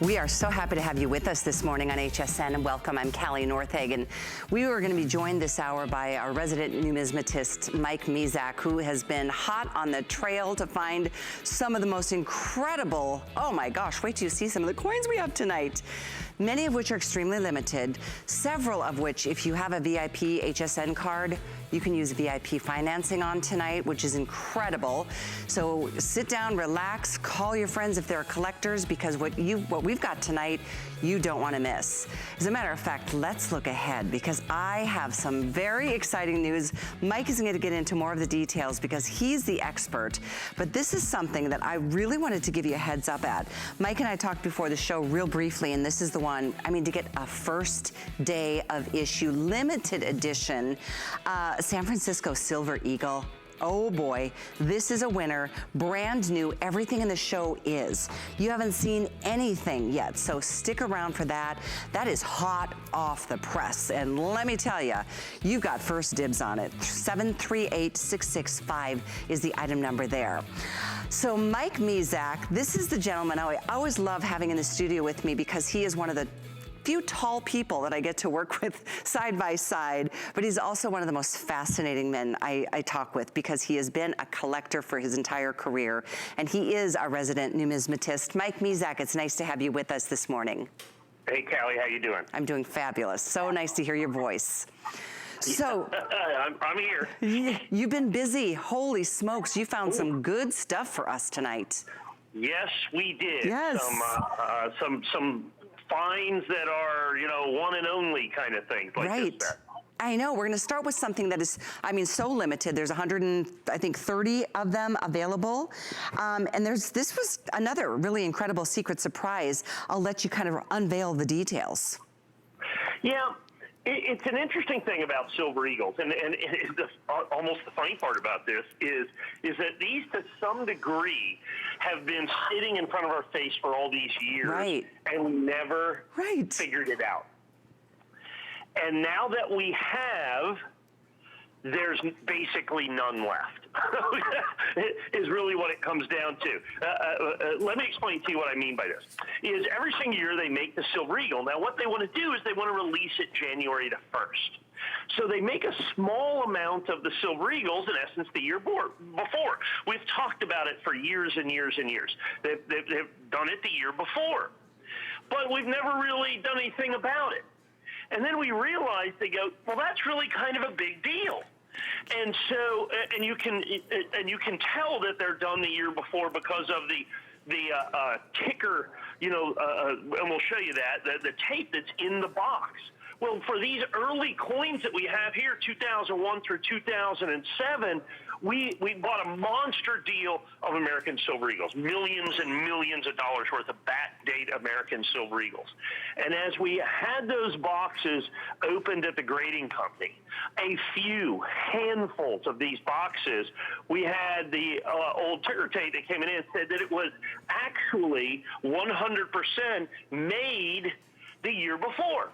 We are so happy to have you with us this morning on HSN, and welcome. I'm Callie Northagen. We are going to be joined this hour by our resident numismatist, Mike Mizak, who has been hot on the trail to find some of the most incredible, oh my gosh, wait till you see some of the coins we have tonight. Many of which are extremely limited, several of which, if you have a VIP HSN card, you can use VIP financing on tonight, which is incredible. So sit down, relax, call your friends if they're collectors, because what we've got tonight, you don't want to miss. As a matter of fact, let's look ahead, because I have some very exciting news. Mike is going to get into more of the details because he's the expert, but this is something that I really wanted to give you a heads up at. Mike and I talked before the show real briefly, and this is the one, I mean, to get a first day of issue limited edition San Francisco Silver Eagle. Oh boy, this is a winner, brand new, everything in the show is. You haven't seen anything yet, so stick around for that. That is hot off the press, and let me tell you, you've got first dibs on it. 738665 is the item number there. So Mike Mizak, this is the gentleman I always love having in the studio with me, because he is one of the few tall people that I get to work with side by side, but he's also one of the most fascinating men I talk with, because he has been a collector for his entire career, and he is our resident numismatist. Mike Mizak, it's nice to have you with us this morning. Hey, Callie, how you doing? I'm doing fabulous. So nice to hear your voice. So, I'm here. You've been busy. Holy smokes, you found some good stuff for us tonight. Yes, we did. Yes. Some finds that are, you know, one and only kind of things. Like right. This. I know. We're going to start with something that is, I mean, so limited. There's 130 of them available. And this was another really incredible secret surprise. I'll let you kind of unveil the details. Yeah. It's an interesting thing about Silver Eagles, and almost the funny part about this is that these, to some degree, have been sitting in front of our face for all these years, right. and we never figured it out. And now that we have, there's basically none left, is really what it comes down to. Let me explain to you what I mean by this. Is every single year they make the Silver Eagle. Now what they want to do is they want to release it January the 1st. So they make a small amount of the Silver Eagles, in essence, the year before. We've talked about it for years and years and years. They've done it the year before. But we've never really done anything about it. And then we realized, they go, well, that's really kind of a big deal. And so, and you can tell that they're done the year before because of the ticker, you know, and we'll show you that, the tape that's in the box. Well, for these early coins that we have here, 2001 through 2007, we bought a monster deal of American Silver Eagles, millions and millions of dollars worth of backdate American Silver Eagles. And as we had those boxes opened at the grading company, a few handfuls of these boxes, we had the old ticker tape that came in and said that it was actually 100% made the year before.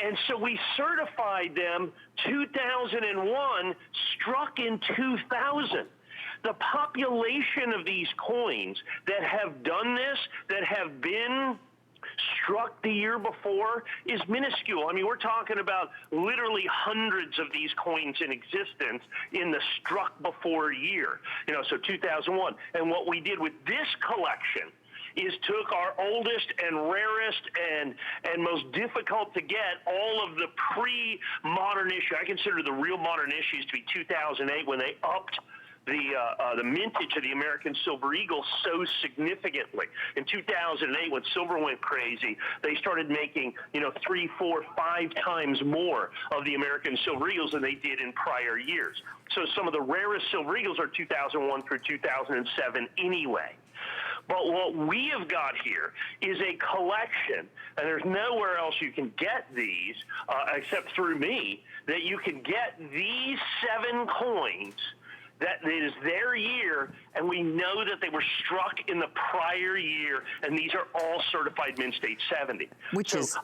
And so we certified them 2001, struck in 2000. The population of these coins that have done this, that have been struck the year before, is minuscule. I mean, we're talking about literally hundreds of these coins in existence in the struck before year. You know, so 2001. And what we did with this collection is took our oldest and rarest and most difficult to get, all of the pre-modern issue. I consider the real modern issues to be 2008, when they upped the mintage of the American Silver Eagle so significantly. In 2008, when silver went crazy, they started making, you know, 3, 4, 5 times more of the American Silver Eagles than they did in prior years. So some of the rarest Silver Eagles are 2001 through 2007 anyway. But what we have got here is a collection, and there's nowhere else you can get these except through me, that you can get these 7 coins that is their year and we know that they were struck in the prior year, and these are all certified Mint State 70.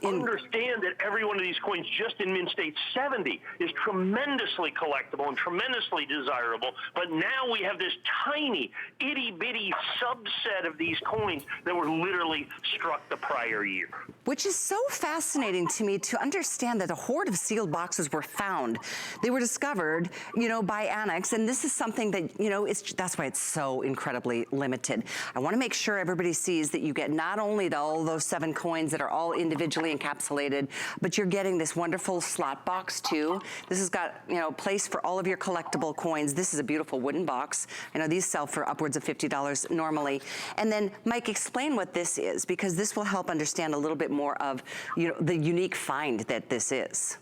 Understand that every one of these coins just in Mint State 70 is tremendously collectible and tremendously desirable, but now we have this tiny, itty-bitty subset of these coins that were literally struck the prior year. Which is so fascinating to me to understand that a hoard of sealed boxes were found. They were discovered, you know, by Annex, and this is something that, you know, that's why it's so incredibly limited. I want to make sure everybody sees that you get not only all those 7 coins that are all individually encapsulated, but you're getting this wonderful slot box too. This has got, you know, place for all of your collectible coins. This is a beautiful wooden box. I know these sell for upwards of $50 normally. And then, Mike, explain what this is, because this will help understand a little bit more of, you know, the unique find that this is.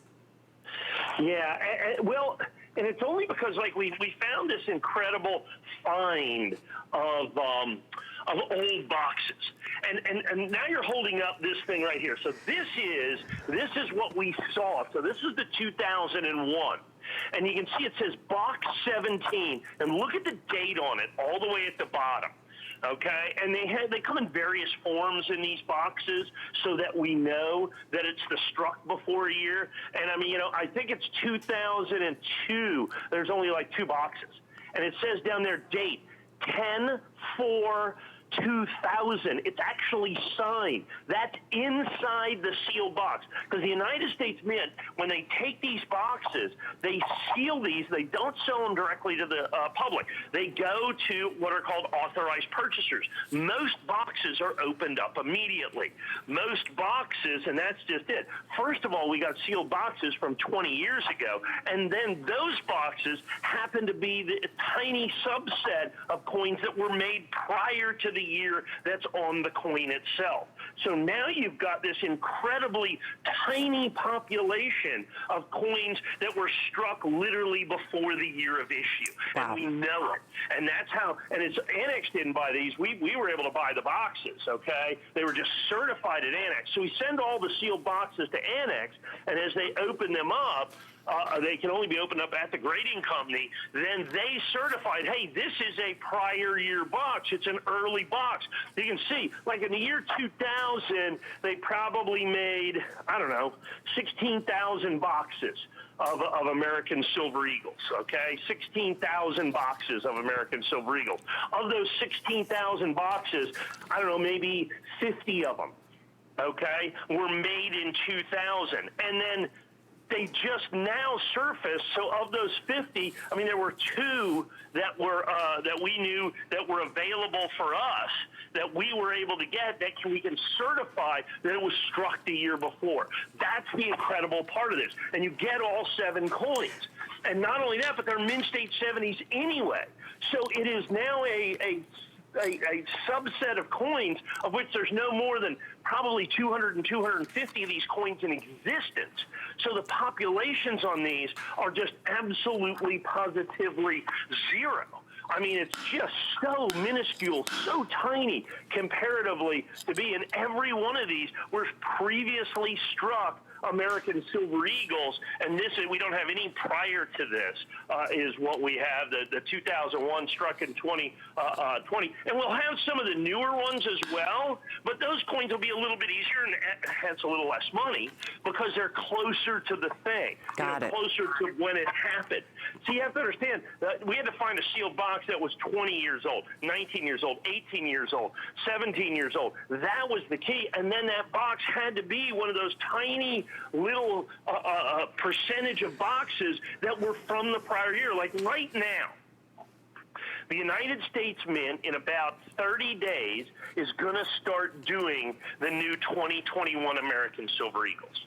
Yeah, well, and it's only because, like, we found this incredible find of old boxes, and now you're holding up this thing right here. So this is what we saw. So this is the 2001. And you can see it says box 17, and look at the date on it all the way at the bottom. Okay, and they come in various forms in these boxes so that we know that it's the struck before year. And I mean, you know, I think it's 2002. There's only like 2 boxes, and it says down there date 10/4/2000. It's actually signed. That's inside the sealed box. Because the United States Mint, when they take these boxes, they seal these. They don't sell them directly to the public. They go to what are called authorized purchasers. Most boxes are opened up immediately. Most boxes, and that's just it. First of all, we got sealed boxes from 20 years ago, and then those boxes happen to be the tiny subset of coins that were made prior to the year that's on the coin itself. So now you've got this incredibly tiny population of coins that were struck literally before the year of issue. Wow. And we know it. And that's how, and it's Annex didn't buy these. We were able to buy the boxes, okay? They were just certified at Annex. So we send all the sealed boxes to Annex, and as they open them up, they can only be opened up at the grading company. Then they certified, hey, this is a prior year box. It's an early box. You can see, like in the year 2000, they probably made, I don't know, 16,000 boxes of American Silver Eagles, okay? 16,000 boxes of American Silver Eagles. Of those 16,000 boxes, I don't know, maybe 50 of them, okay, were made in 2000. And then they just now surfaced. So of those 50, I mean, there were 2 that were that we knew that were available for us that we were able to get that we can certify that it was struck the year before. That's the incredible part of this. And you get all 7 coins. And not only that, but they're Mint State 70s anyway. So it is now a subset of coins of which there's no more than probably 200 and 250 of these coins in existence. So the populations on these are just absolutely positively zero. I mean, it's just so minuscule, so tiny comparatively to be. And every one of these were previously struck American Silver Eagles, and this is, we don't have any prior to this, is what we have, the 2001 struck in 2020. And we'll have some of the newer ones as well, but those coins will be a little bit easier and hence a little less money because they're closer to the thing. Got it. Closer to when it happened. So you have to understand that we had to find a sealed box that was 20 years old, 19 years old, 18 years old, 17 years old. That was the key. And then that box had to be one of those tiny little percentage of boxes that were from the prior year. Like right now, the United States Mint in about 30 days is going to start doing the new 2021 American Silver Eagles.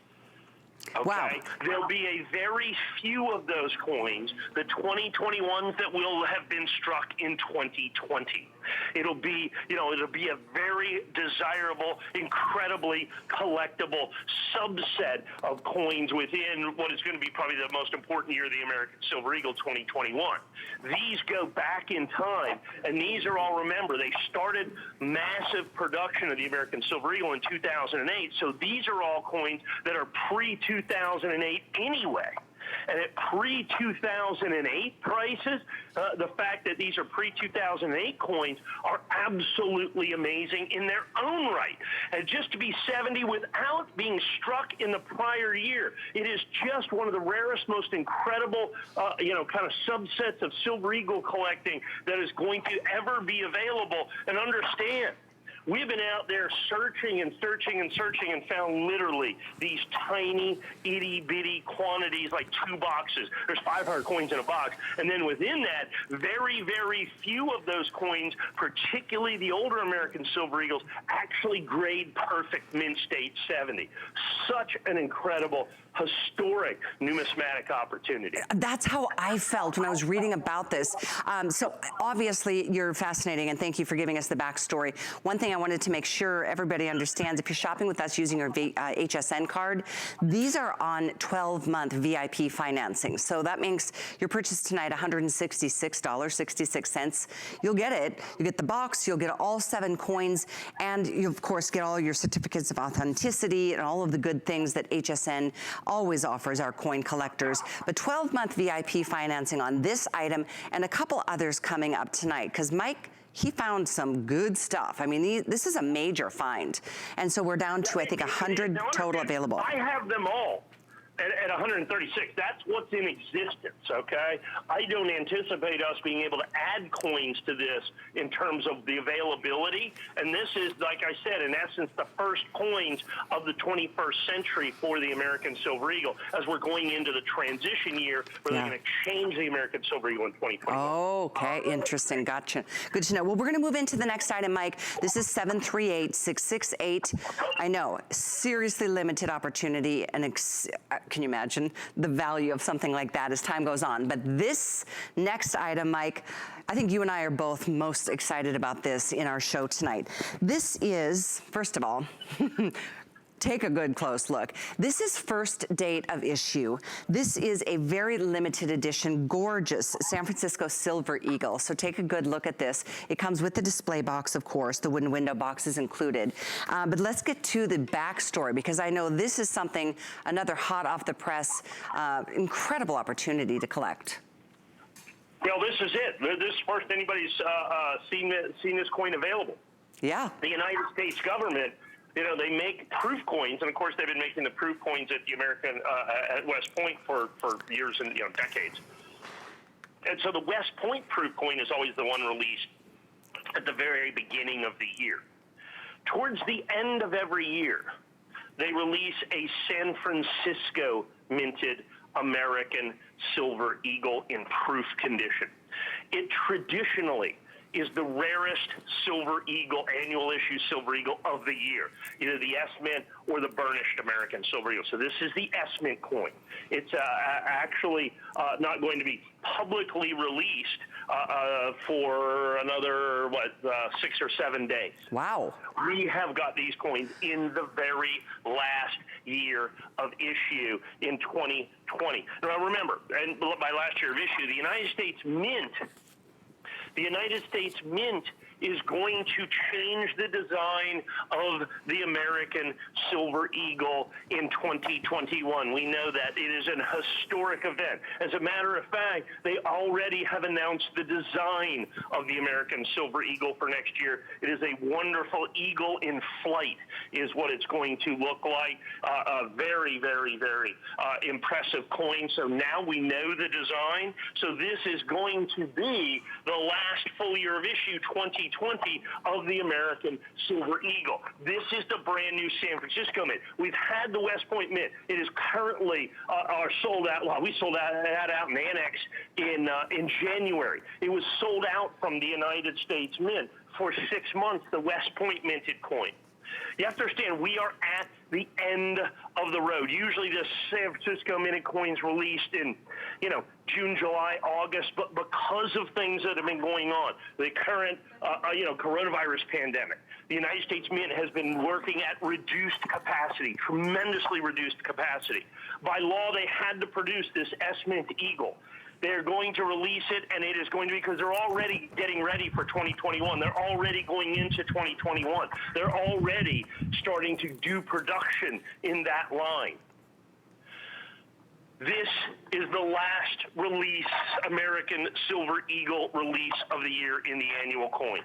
Okay. Wow. There'll be a very few of those coins, the 2021s that will have been struck in 2020. It'll be, it'll be a very desirable, incredibly collectible subset of coins within what is going to be probably the most important year of the American Silver Eagle 2021. These go back in time, and these are all, remember, they started massive production of the American Silver Eagle in 2008, so these are all coins that are pre-2008 anyway. And at pre-2008 prices, the fact that these are pre-2008 coins are absolutely amazing in their own right. And just to be 70 without being struck in the prior year, it is just one of the rarest, most incredible, kind of subsets of Silver Eagle collecting that is going to ever be available. And understand, we've been out there searching and searching and searching and found literally these tiny, itty-bitty quantities, like 2 boxes. There's 500 coins in a box. And then within that, very, very few of those coins, particularly the older American Silver Eagles, actually grade perfect mint state 70. Such an incredible, historic numismatic opportunity. That's how I felt when I was reading about this. So obviously you're fascinating, and thank you for giving us the backstory. One thing I wanted to make sure everybody understands, if you're shopping with us using your HSN card, these are on 12-month VIP financing. So that means your purchase tonight, $166.66. You'll get it. You get the box, you'll get all 7 coins, and you of course get all your certificates of authenticity and all of the good things that HSN always offers our coin collectors. But 12-month VIP financing on this item and a couple others coming up tonight, because Mike, he found some good stuff. I mean, this is a major find. And so we're down to, I think, 100 total available. I have them all at 136. That's what's in existence, okay? I don't anticipate us being able to add coins to this in terms of the availability. And this is, like I said, in essence, the first coins of the 21st century for the American Silver Eagle, as we're going into the transition year where they're going to change the American Silver Eagle in 2021. Oh, okay, interesting, gotcha. Good to know. Well, we're gonna move into the next item, Mike. This is 738668. I know, seriously limited opportunity, and can you imagine the value of something like that as time goes on? But this next item, Mike, I think you and I are both most excited about this in our show tonight. This is, first of all, take a good close look. This is first date of issue. This is a very limited edition, gorgeous San Francisco Silver Eagle. So take a good look at this. It comes with the display box, of course. The wooden window box is included. But let's get to the backstory, because I know this is something, another hot off the press, incredible opportunity to collect. Well, this is it. This is first anybody's seen this coin available. Yeah. The United States government, they make proof coins, and of course they've been making the proof coins at the American, at West Point for years and decades. And so the West Point proof coin is always the one released at the very beginning of the year. Towards the end of every year, they release a San Francisco minted American Silver Eagle in proof condition. It traditionally is the rarest Silver Eagle, annual issue Silver Eagle of the year, either the S-Mint or the burnished American Silver Eagle. So this is the S-Mint coin. It's actually not going to be publicly released for another, 6 or 7 days. Wow. We have got these coins in the very last year of issue in 2020. Now remember, and by last year of issue, the United States Mint is going to change the design of the American Silver Eagle in 2021. We know that it is an historic event. As a matter of fact, they already have announced the design of the American Silver Eagle for next year. It is a wonderful eagle in flight is what it's going to look like. A very, very, very impressive coin. So now we know the design. So this is going to be the last full year of issue 2020 of the American Silver Eagle. This is the brand new San Francisco Mint. We've had the West Point Mint. It is currently sold out. Well, we sold that out in Annex in January. It was sold out from the United States Mint for 6 months, the West Point minted coin. You have to understand, we are at the end of the road. Usually the San Francisco minted coins released in, June, July, August, but because of things that have been going on, the current, coronavirus pandemic, the United States Mint has been working at reduced capacity, tremendously reduced capacity. By law, they had to produce this S-Mint Eagle. They're going to release it, and it is going to be, because they're already getting ready for 2021. They're already going into 2021. They're already starting to do production in that line. This is the last release, American Silver Eagle release of the year in the annual coins.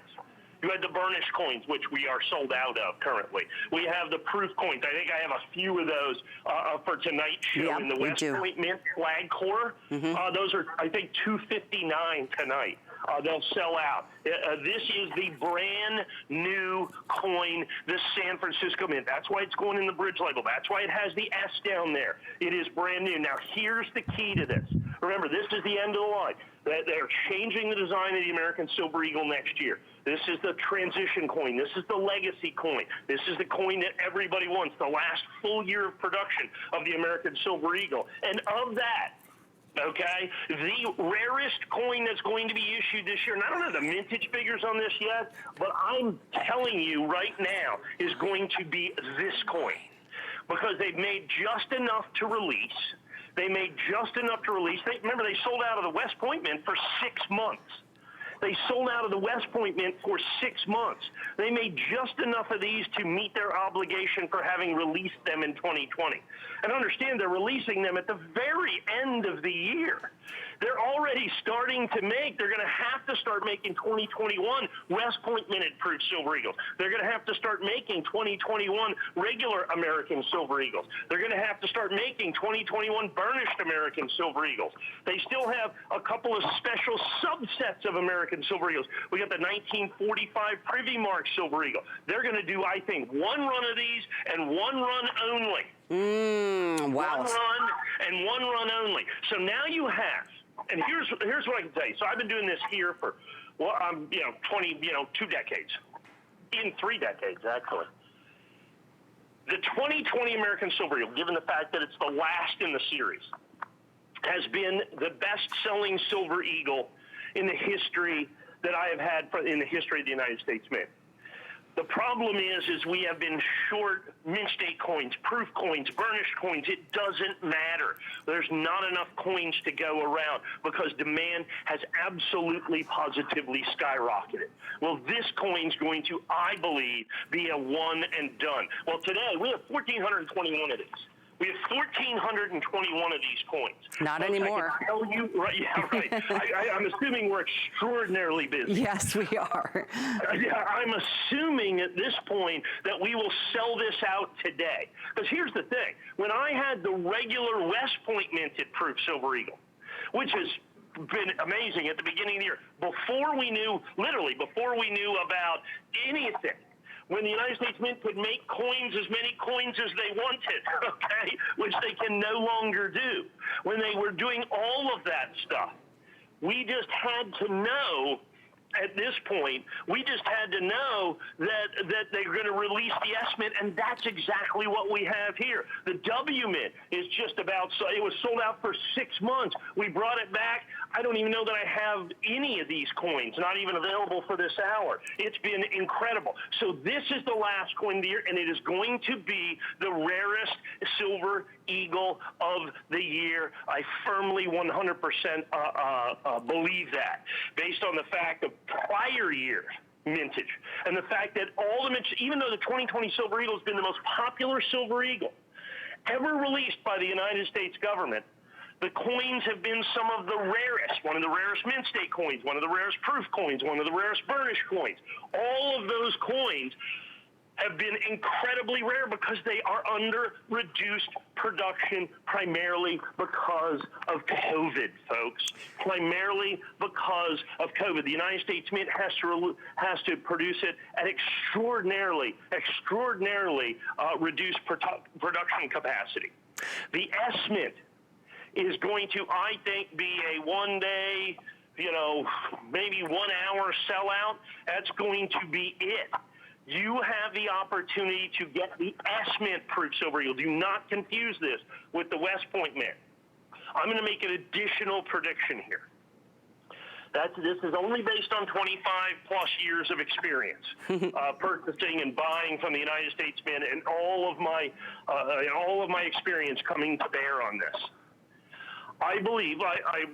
You had the burnished coins, which we are sold out of currently. We have the proof coins. I think I have a few of those for tonight's show in the West Point Mint flag core. Those are, I think, $259 tonight. They'll sell out. This is the brand new coin, the San Francisco Mint. That's why it's going in the bridge label. That's why it has the S down there. It is brand new. Now, here's the key to this. Remember, this is the end of the line. They're changing the design of the American Silver Eagle next year. This is the transition coin. This is the legacy coin. This is the coin that everybody wants, the last full year of production of the American Silver Eagle. And of that, okay, the rarest coin that's going to be issued this year, and I don't have the mintage figures on this yet, but I'm telling you right now is going to be this coin, because they've made just enough to release. They made just enough to release. Remember, they sold out of the West Point Mint for 6 months. They sold out of the West Point Mint for 6 months. They made just enough of these to meet their obligation for having released them in 2020. And understand, they're releasing them at the very end of the year. They're already starting to make, they're going to have to start making 2021 West Point Minted Proof Silver Eagles. They're going to have to start making 2021 regular American Silver Eagles. They're going to have to start making 2021 burnished American Silver Eagles. They still have a couple of special subsets of American Silver Eagles. We got the 1945 Privy Mark Silver Eagle. They're going to do, I think, one run of these and one run only. Wow. One run and one run only. So now you have, and here's what I can tell you. So I've been doing this here for, 2 decades. In 3 decades, actually. The 2020 American Silver Eagle, given the fact that it's the last in the series, has been the best-selling Silver Eagle in the history that I have had in the history of the United States Mint. The problem is we have been short mint state coins, proof coins, burnished coins. It doesn't matter. There's not enough coins to go around because demand has absolutely positively skyrocketed. Well, this coin's going to, I believe, be a one and done. Well, today we have 1,421 of these. We have 1,421 of these coins. Not anymore. I can tell you, right? Yeah, right. I'm assuming we're extraordinarily busy. Yes, we are. I'm assuming at this point that we will sell this out today. Because here's the thing. When I had the regular West Point Minted Proof Silver Eagle, which has been amazing at the beginning of the year, before we knew about anything, when the United States Mint could make coins, as many coins as they wanted, okay, which they can no longer do. When they were doing all of that stuff, we just had to know, at this point, we just had to know that they're going to release the S Mint, and that's exactly what we have here. The W Mint is just about, so it was sold out for 6 months. We brought it back. I don't even know that I have any of these coins, not even available for this hour. It's been incredible. So this is the last coin of the year, and it is going to be the rarest Silver Eagle of the year. I firmly 100% believe that, based on the fact of prior year mintage and the fact that all the mintage, even though the 2020 Silver Eagle has been the most popular Silver Eagle ever released by the United States government, the coins have been some of the rarest, one of the rarest mint state coins, one of the rarest proof coins, one of the rarest burnished coins. All of those coins have been incredibly rare because they are under reduced production, primarily because of COVID, folks. Primarily because of COVID. The United States Mint has to produce it at extraordinarily reduced production capacity. The S Mint is going to, I think, be a one-day, maybe 1 hour sellout. That's going to be it. You have the opportunity to get the S Mint Proof Silver Eagle. Do not confuse this with the West Point Mint. I'm going to make an additional prediction here. This is only based on 25 plus years of experience purchasing and buying from the United States Mint, and all of my experience coming to bear on this. I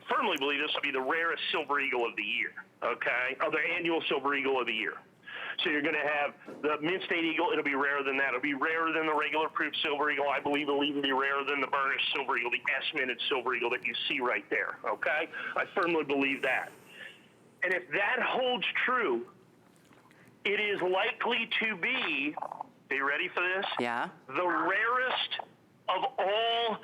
firmly believe this will be the rarest Silver Eagle of the year, okay, of the annual Silver Eagle of the year. So you're going to have the Mint State Eagle. It'll be rarer than that. It'll be rarer than the regular proof Silver Eagle. I believe it'll even be rarer than the burnished Silver Eagle, the S-minted Silver Eagle that you see right there, okay? I firmly believe that. And if that holds true, it is likely to be, are you ready for this? Yeah. The rarest of all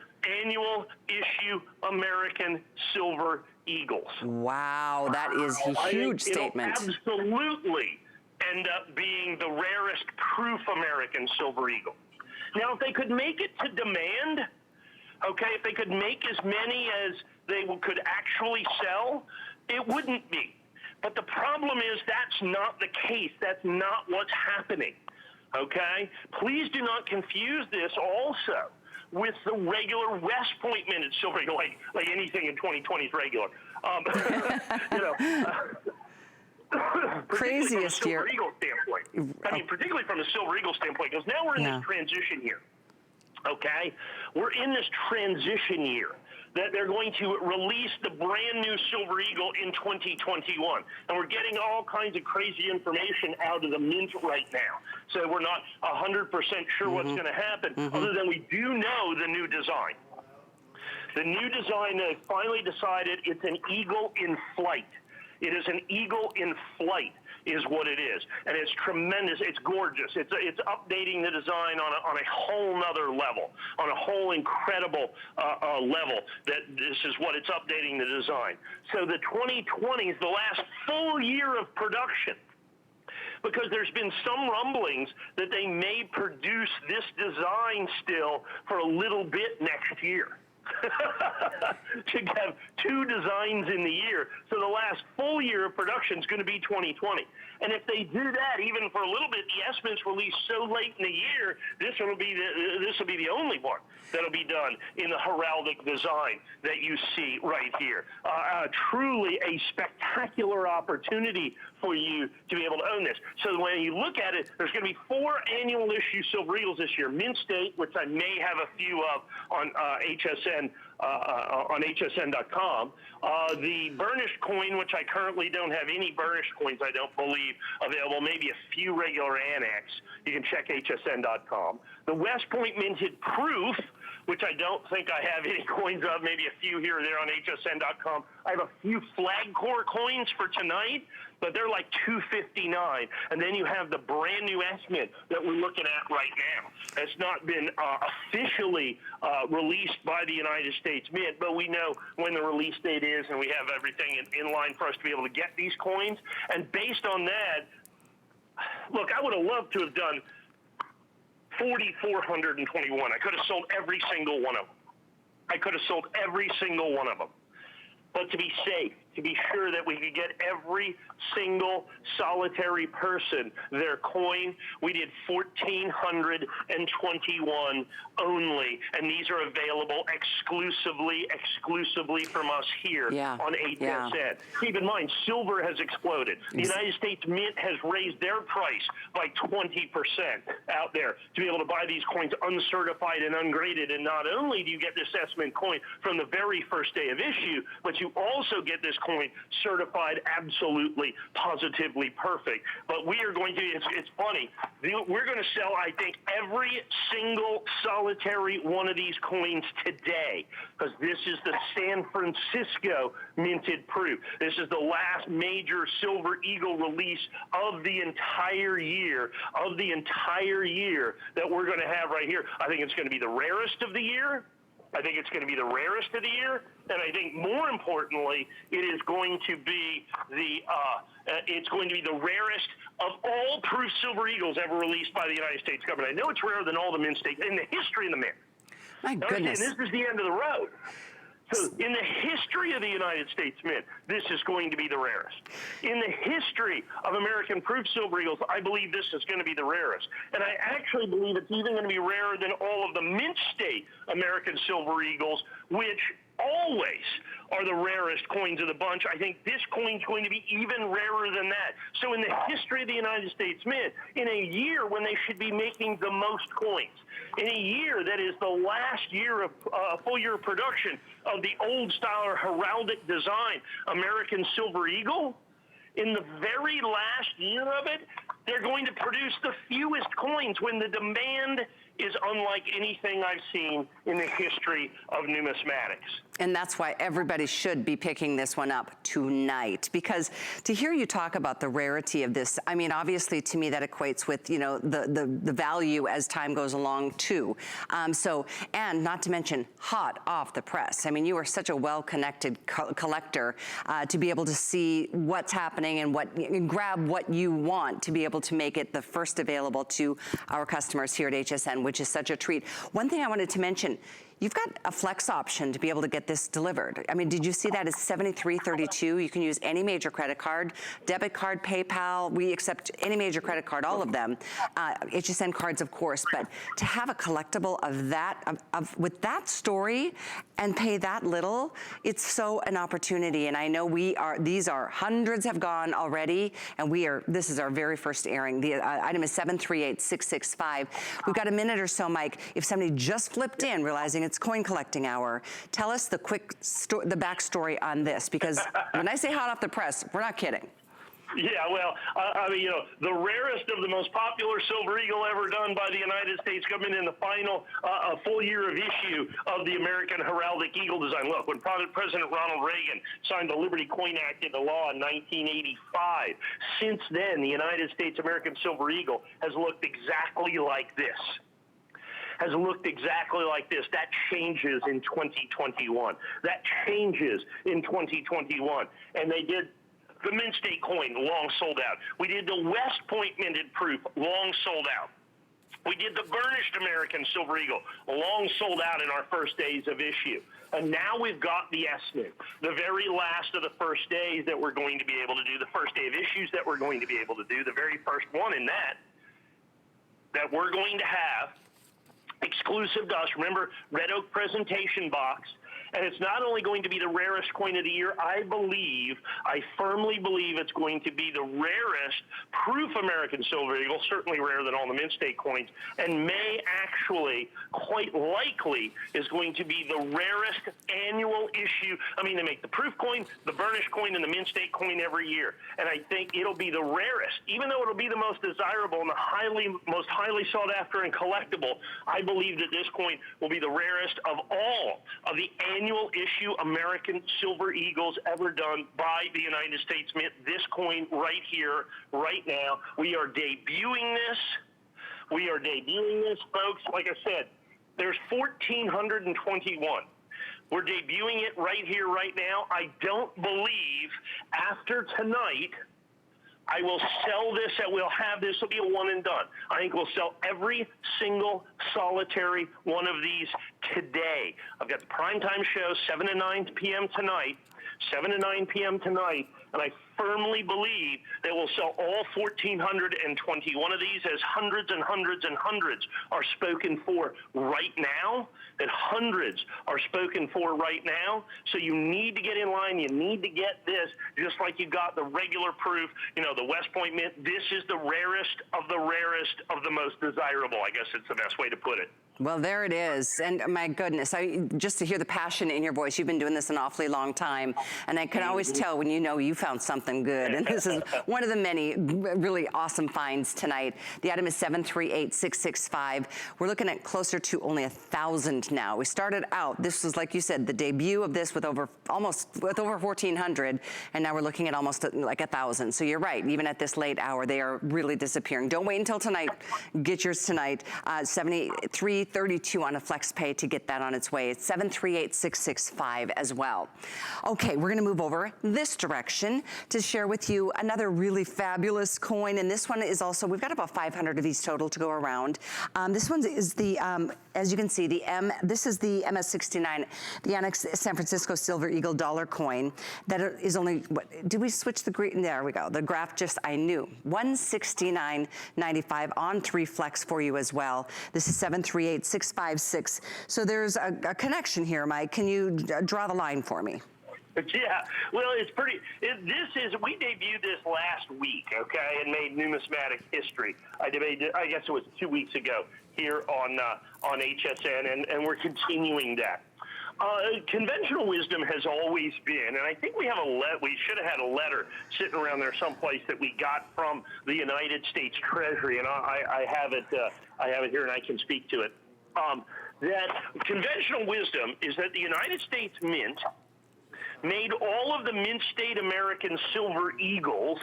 annual issue American Silver Eagles. Wow, that is a huge statement. It'll absolutely end up being the rarest proof American Silver Eagle. Now, if they could make it to demand, okay, if they could make as many as they could actually sell, it wouldn't be. But the problem is that's not the case. That's not what's happening, okay? Please do not confuse this also with the regular West Point minted Silver Eagle, like anything in 2020 is regular. You know, craziest from a year. Silver Eagle standpoint. I mean, particularly from a Silver Eagle standpoint, because now we're in this transition year, okay? We're in this transition year that they're going to release the brand new Silver Eagle in 2021. And we're getting all kinds of crazy information out of the Mint right now. So we're not 100% sure what's going to happen, other than we do know the new design. The new design, they finally decided it's an Eagle in flight. It is an Eagle in flight is what it is. And it's tremendous. It's gorgeous. It's updating the design on a whole nother level, on a whole incredible level, that this is what it's updating the design. So the 2020 is the last full year of production, because there's been some rumblings that they may produce this design still for a little bit next year. To have two designs in the year. So the last full year of production is going to be 2020. And if they do that, even for a little bit, the estimates released so late in the year, this will be the only one that'll be done in the heraldic design that you see right here. Truly a spectacular opportunity for you to be able to own this. So when you look at it, there's going to be 4 annual issue Silver Eagles this year. Mint State, which I may have a few of on HSN, on hsn.com. The burnished coin, which I currently don't have any burnished coins, I don't believe, available. Maybe a few regular annex. You can check hsn.com. The West Point minted proof, which I don't think I have any coins of, maybe a few here or there on hsn.com. I have a few flag core coins for tonight, but they're like $2.59. And then you have the brand new S-Mint that we're looking at right now. It's not been officially released by the United States Mint, but we know when the release date is, and we have everything in line for us to be able to get these coins. And based on that, look, I would have loved to have done 4,421. I could have sold every single one of them. I could have sold every single one of them. But to be safe, to be sure that we could get every single solitary person their coin, we did 1,421 only, and these are available exclusively from us here on HSN. Yeah. Keep in mind, silver has exploded. The United States Mint has raised their price by 20% out there to be able to buy these coins uncertified and ungraded. And not only do you get this S-Mint coin from the very first day of issue, but you also get this coin certified absolutely, positively perfect. But we are going to, it's funny, we're going to sell, I think, every single solitary one of these coins today, because this is the San Francisco minted proof. This is the last major Silver Eagle release of the entire year, that we're going to have right here. I think it's going to be the rarest of the year. I think it's going to be the rarest of the year, and I think more importantly, it is going to be the rarest of all proof Silver Eagles ever released by the United States government. I know it's rarer than all the Mint State in the history of the Mint. My goodness. This is the end of the road. So in the history of the United States Mint, this is going to be the rarest. In the history of American proof Silver Eagles, I believe this is going to be the rarest. And I actually believe it's even going to be rarer than all of the Mint State American Silver Eagles, which always are the rarest coins of the bunch. I think this coin's going to be even rarer than that. So in the history of the United States Mint, in a year when they should be making the most coins, in a year that is the last year of full year of production of the old style or heraldic design American Silver Eagle, in the very last year of it, They're going to produce the fewest coins when the demand is unlike anything I've seen in the history of numismatics. And that's why everybody should be picking this one up tonight, because to hear you talk about the rarity of this, I mean, obviously to me that equates with, you know, the value as time goes along too. And not to mention hot off the press. I mean, you are such a well-connected collector to be able to see what's happening and grab what you want to be able to make it the first available to our customers here at HSN, which is such a treat. One thing I wanted to mention, you've got a flex option to be able to get this delivered. I mean, did you see that as $73.32? You can use any major credit card, debit card, PayPal. We accept any major credit card, all of them. HSN cards, of course, but to have a collectible of that, with that story and pay that little, it's so an opportunity. And I know these are, hundreds have gone already, and this is our very first airing. The item is 738665. We've got a minute or so, Mike. If somebody just flipped in, realizing it's coin collecting hour, tell us the the backstory on this, because when I say hot off the press, we're not kidding. Yeah, well, I mean, you know, the rarest of the most popular Silver Eagle ever done by the United States government in the final full year of issue of the American Heraldic Eagle design. Look, when President Ronald Reagan signed the Liberty Coin Act into law in 1985, since then, the United States American Silver Eagle has looked exactly like this. That changes in 2021. That changes in 2021. And they did the Mint State coin, long sold out. We did the West Point minted proof, long sold out. We did the burnished American Silver Eagle, long sold out in our first days of issue. And now we've got the SNIP, the very last of the first days that we're going to be able to do, the first day of issues that we're going to be able to do, the very first one in that we're going to have exclusive to us. Remember, red oak presentation box. And it's not only going to be the rarest coin of the year, I firmly believe it's going to be the rarest proof American Silver Eagle, certainly rarer than all the Mint State coins, and may actually, quite likely, is going to be the rarest annual issue. I mean, they make the proof coin, the burnished coin, and the Mint State coin every year. And I think it'll be the rarest, even though it'll be the most desirable and the most highly sought after and collectible. I believe that this coin will be the rarest of all of the annual issue American Silver Eagles ever done by the United States Mint. This coin right here, right now. We are debuting this. Folks. Like I said, there's 1,421. We're debuting it right here, right now. I don't believe after tonight I will sell this, and we'll have this will be a one and done. I think we'll sell every single solitary one of these today. I've got the primetime show, 7 to 9 p.m. tonight, and I firmly believe that we'll sell all 1,421 of these, as hundreds and hundreds and hundreds are spoken for right now, So you need to get in line. You need to get this, just like you got the regular proof, you know, the West Point Mint. This is the rarest of the most desirable. I guess it's the best way to put it. Well, there it is. And my goodness, just to hear the passion in your voice, you've been doing this an awfully long time. And I can always tell when you know you found something good. And this is one of the many really awesome finds tonight. The item is 738665. We're looking at closer to only 1,000 now. We started out, this was, like you said, the debut of this with over 1,400. And now we're looking at almost like 1,000. So you're right, even at this late hour, they are really disappearing. Don't wait until tonight. Get yours tonight. 7332 on a flex pay to get that on its way. It's 738665 as well. Okay, we're gonna move over this direction to share with you another really fabulous coin. And this one is also, we've got about 500 of these total to go around. This one is the, as you can see, this is the MS69, the Onyx San Francisco Silver Eagle dollar coin that is only, did we switch the green? There we go. The graph just, I knew. 169.95 on 3 flex for you as well. This is 738656. So there's a connection here, Mike. Can you draw the line for me? Yeah, well, it's pretty. We debuted this last week, okay, and made numismatic history. I guess it was 2 weeks ago here on HSN, and we're continuing that. Conventional wisdom has always been, and I think we have we should have had a letter sitting around there someplace that we got from the United States Treasury, and I have it here, and I can speak to it. That conventional wisdom is that the United States Mint made all of the Mint State American Silver Eagles,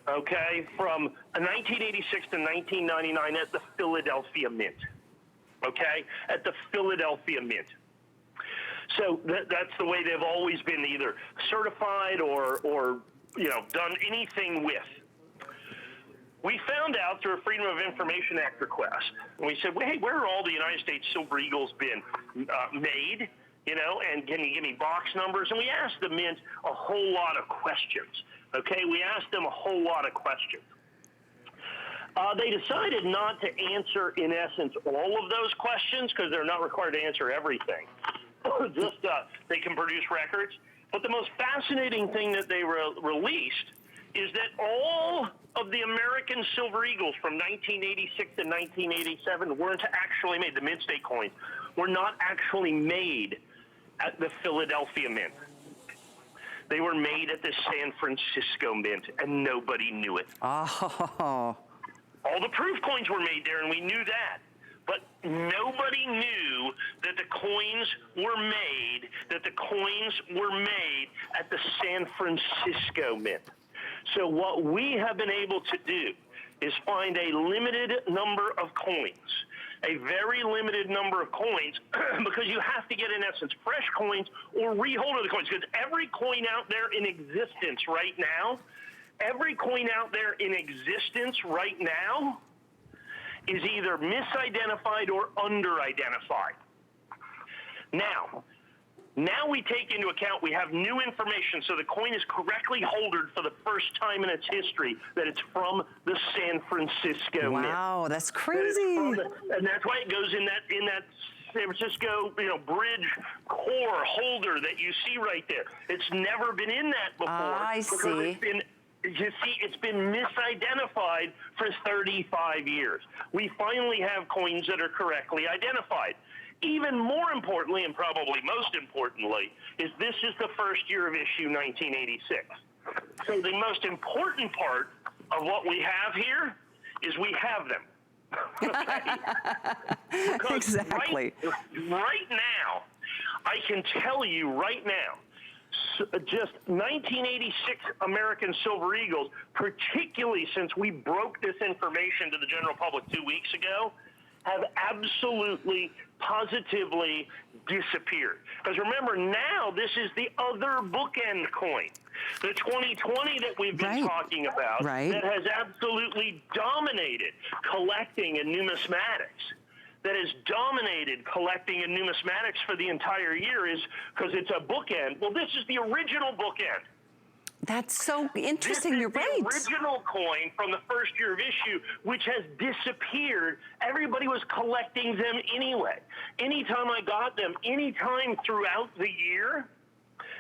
okay, from 1986 to 1999 at the Philadelphia Mint, okay, at the Philadelphia Mint. So that's the way they've always been either certified or done anything with. We found out through a Freedom of Information Act request, and we said, well, hey, where are all the United States Silver Eagles been made? And can you give me box numbers? And we asked the Mint a whole lot of questions, okay? We asked them a whole lot of questions. They decided not to answer, in essence, all of those questions because they're not required to answer everything. Just they can produce records. But the most fascinating thing that they released is that all of the American Silver Eagles from 1986 to 1987 weren't actually made. The Mint State coins were not actually made at the Philadelphia Mint. They were made at the San Francisco Mint, and nobody knew it. Oh. All the proof coins were made there, and we knew that. But nobody knew that the coins were made at the San Francisco Mint. So what we have been able to do is find a limited number of coins, a very limited number of coins, because you have to get, in essence, fresh coins or rehold of the coins, because every coin out there in existence right now, is either misidentified or under-identified. Now we take into account we have new information, so the coin is correctly holdered for the first time in its history that it's from the San Francisco Mint. Wow, that's crazy. And that's why it goes in that San Francisco, bridge core holder that you see right there. It's never been in that before. I see. It's been misidentified for 35 years. We finally have coins that are correctly identified. Even more importantly, and probably most importantly, is this is the first year of issue 1986. So the most important part of what we have here is we have them. Okay? Exactly. Right now, I can tell you right now, just 1986 American Silver Eagles, particularly since we broke this information to the general public 2 weeks ago, have absolutely, positively disappeared. Because remember, now this is the other bookend coin. The 2020 that we've been talking about that has absolutely dominated collecting in numismatics. That has dominated collecting in numismatics for the entire year is because it's a bookend. Well, this is the original bookend. That's so interesting. You're right. The original coin from the first year of issue, which has disappeared. Everybody was collecting them anyway. Anytime I got them, anytime throughout the year,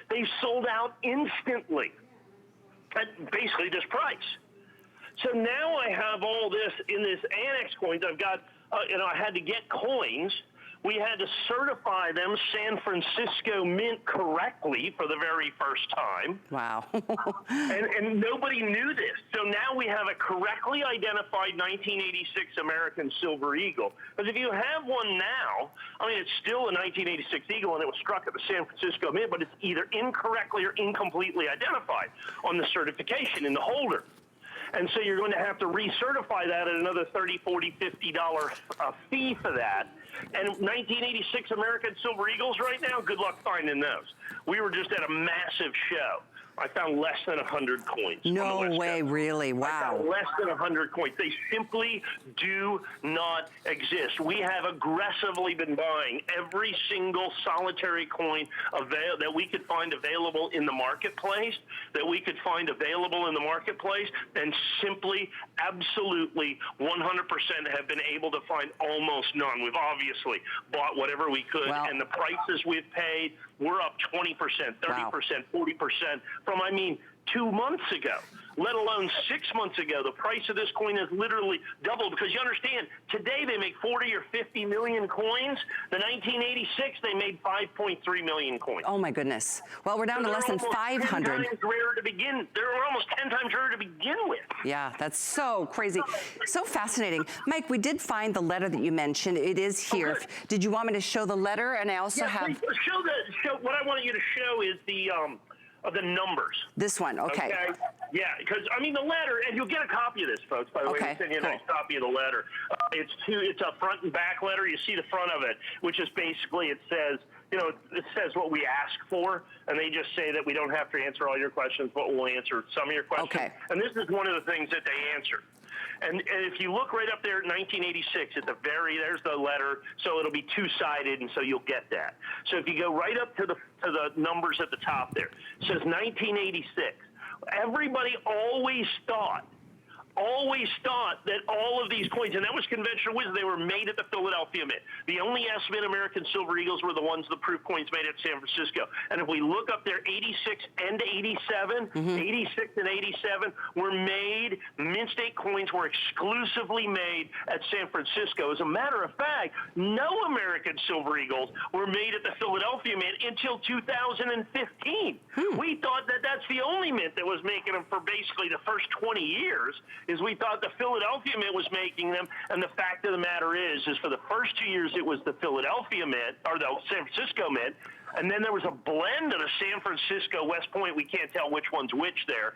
they sold out instantly at basically this price. So now I have all this in this annex coins. I've got, I had to get coins. We had to certify them San Francisco Mint correctly for the very first time. Wow. and nobody knew this. So now we have a correctly identified 1986 American Silver Eagle. Because if you have one now, it's still a 1986 Eagle, and it was struck at the San Francisco Mint, but it's either incorrectly or incompletely identified on the certification in the holder. And so you're going to have to recertify that at another $30, $40, $50 fee for that. And 1986 American Silver Eagles right now, good luck finding those. We were just at a massive show. I found less than 100 coins. No way, really? Wow. I found less than 100 coins. They simply do not exist. We have aggressively been buying every single solitary coin that we could find available in the marketplace, and simply, absolutely, 100% have been able to find almost none. We've obviously bought whatever we could, and the prices we've paid, we're up 20%, 30%, 40% from, 2 months ago. let alone 6 months ago. The price of this coin has literally doubled, because you understand, today they make 40 or 50 million coins. The 1986, they made 5.3 million coins. Oh my goodness. Well, we're down to less than 500. 10 times rarer to begin. They're almost 10 times rarer to begin with. Yeah, that's so crazy. So fascinating. Mike, we did find the letter that you mentioned. It is here. Oh, did you want me to show the letter? And I also have... What I want you to show is the numbers. This one, okay. Yeah, because, I mean, the letter, and you'll get a copy of this, folks, by the way. We'll send you a nice copy of the letter. It's a front and back letter. You see the front of it, which is basically, it says, you know, it says what we ask for, and they just say that we don't have to answer all your questions, but we'll answer some of your questions. Okay. And this is one of the things that they answer. And if you look right up there at 1986, at the there's the letter, so it'll be two-sided, and so you'll get that. So if you go right up to the numbers at the top there, it says 1986. Everybody always thought that all of these coins, and that was conventional wisdom, they were made at the Philadelphia Mint. The only estimate American silver eagles were the ones, the proof coins made at San Francisco. And if we look up there, 86 and 87, 86 and 87 were made, mint state coins were exclusively made at San Francisco. As a matter of fact, no American silver eagles were made at the Philadelphia Mint until 2015. We thought that that's the only mint that was making them for basically the first 20 years. Is we thought the Philadelphia Mint was making them, and the fact of the matter is for the first 2 years it was the Philadelphia Mint, or the San Francisco Mint, and then there was a blend of the San Francisco, West Point. We can't tell which one's which there.